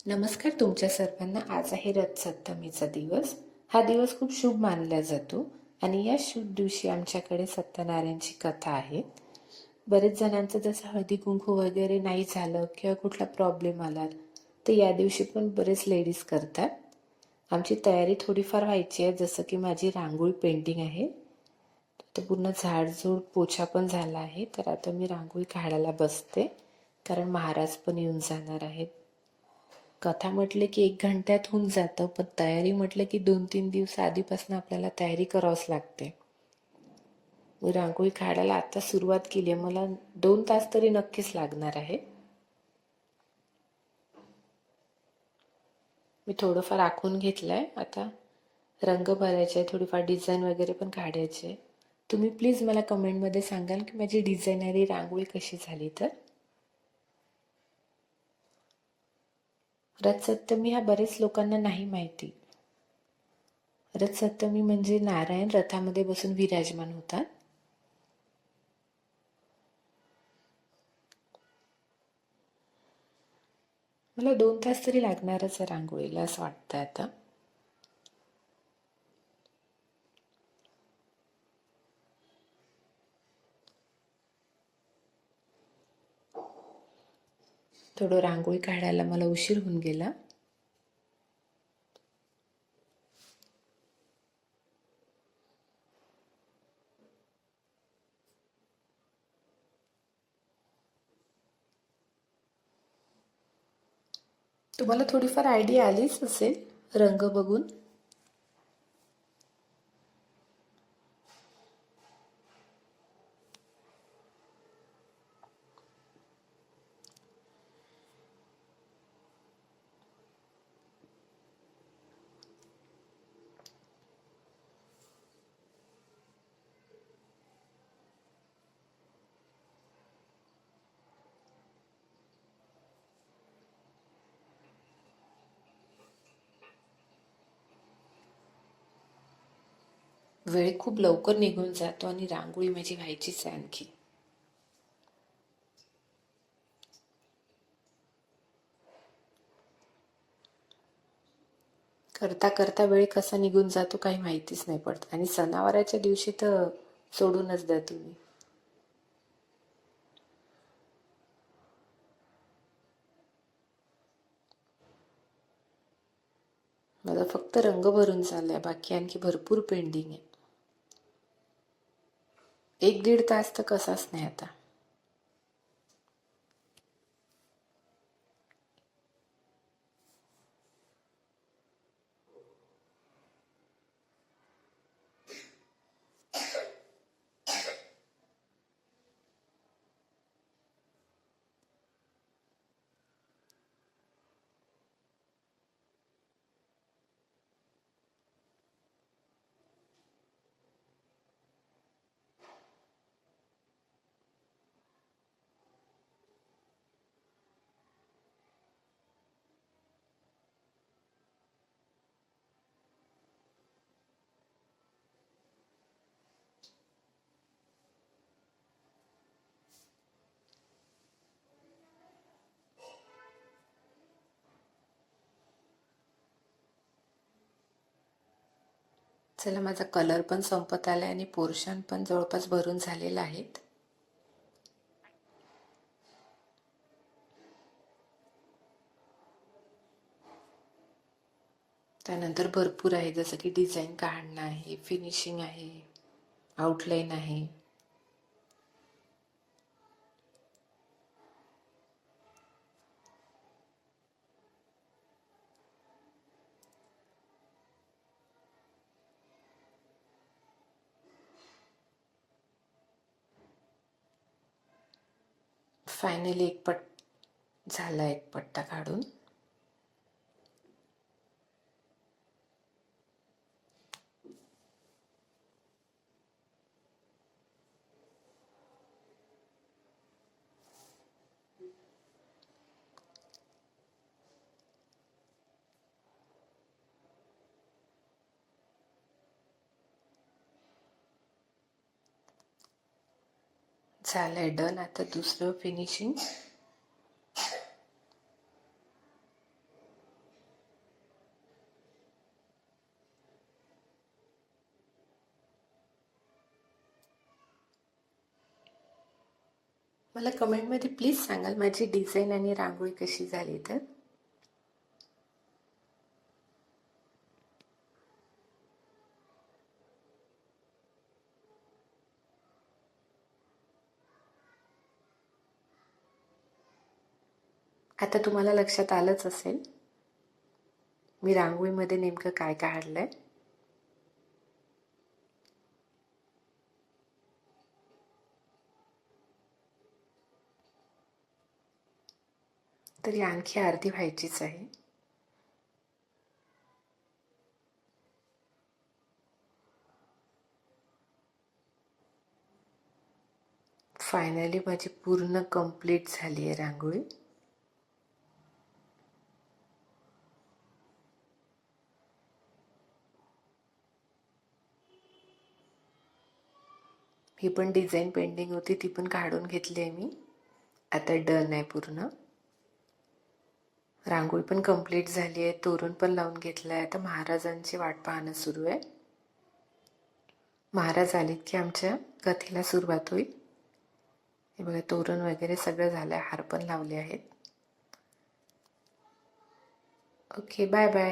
नमस्कार तुमच्या सर्वांना. आज आहे रथसप्तमीचा दिवस. हा दिवस खूप शुभ मानला जातो आणि या शुभ दिवशी आमच्याकडे सत्यनारायणची कथा आहे. बरेच जणांचं जसं हळदी कुंकू वगैरे नाही झालं किंवा कुठला प्रॉब्लेम आला तर या दिवशी पण बरेच लेडीज करतात. आमची तयारी थोडीफार व्हायची आहे, जसं की माझी रांगोळी पेंटिंग आहे. तर पूर्ण झाडझूड पोछा पण झाला आहे. तर आता मी रांगोळी काढायला बसते, कारण महाराज पण येऊन जाणार आहेत. कथा म्हटले की 1 घंट्यात होऊन जातं, पण तयारी म्हटलं की 2-3 दिवस आधीपासून आपल्याला तयारी करावंच लागते. मी रांगोळी काढायला आता सुरुवात केली आहे. मला 2 तास तरी नक्कीच लागणार आहे. मी थोडंफार आखून घेतलंय. आता रंग भरायचे, थोडीफार डिझाईन वगैरे पण काढायचे. तुम्ही प्लीज मला कमेंटमध्ये सांगाल की माझी डिझायनरी रांगोळी कशी झाली. तर रथसप्तमी हा बरेच लोकांना नाही माहिती. रथसप्तमी म्हणजे नारायण रथामध्ये बसून विराजमान होतात. मला 2 तास तरी लागणारच आहे रांगोळीला, असं वाटतं आता. थोडं रांगोळी काढायला मला उशीर होऊन गेला. तुम्हाला थोडीफार आयडिया आलीच असेल रंग बघून. वेळ खूप लवकर निघून जातो आणि रांगोळी माझी व्हायचीच आहे आणखी. करता करता वेळ कसा निघून जातो काही माहितीच नाही पडत. आणि सणावाराच्या दिवशी तर सोडूनच द्या तुम्ही. माझा फक्त रंग भरून चाललाय, बाकी आणखी भरपूर पेंडिंग आहे. 1-1.5 तास तर कसाच नाही आता. चला, माझा कलर पण संपत आलाय आणि पोर्शन पण जवळपास भरून झालेला आहेत. त्यानंतर भरपूर आहे, जसं की डिझाईन काढणं आहे, फिनिशिंग आहे, आउटलाईन आहे. फायनली झाला एक पट्टा काढून. झालंय डन. आता दुसरं फिनिशिंग. मला कमेंटमध्ये प्लीज सांगाल माझी डिझाईन आणि रांगोळी कशी झाली तर. आता तुम्हाला लक्षात आलंच असेल मी रांगोळीमध्ये नेमकं काय काढलंय. तरी आणखी अर्धी व्हायचीच आहे. फायनली माझी पूर्ण कंप्लीट झाली आहे रांगोळी. ही पण डिझाईन पेंडिंग होती ती पण काढून घेतली आहे मी. आता डन आहे पूर्ण. रांगोळी पण कंप्लीट झाली आहे, तोरण पण लावून घेतलं आहे. आता महाराजांची वाट पाहणं सुरू आहे. महाराज आलेत की आमच्या कथेला सुरुवात होईल. हे बघा तोरण वगैरे सगळं झालं आहे, हार पण लावले आहेत. Okay, bye bye.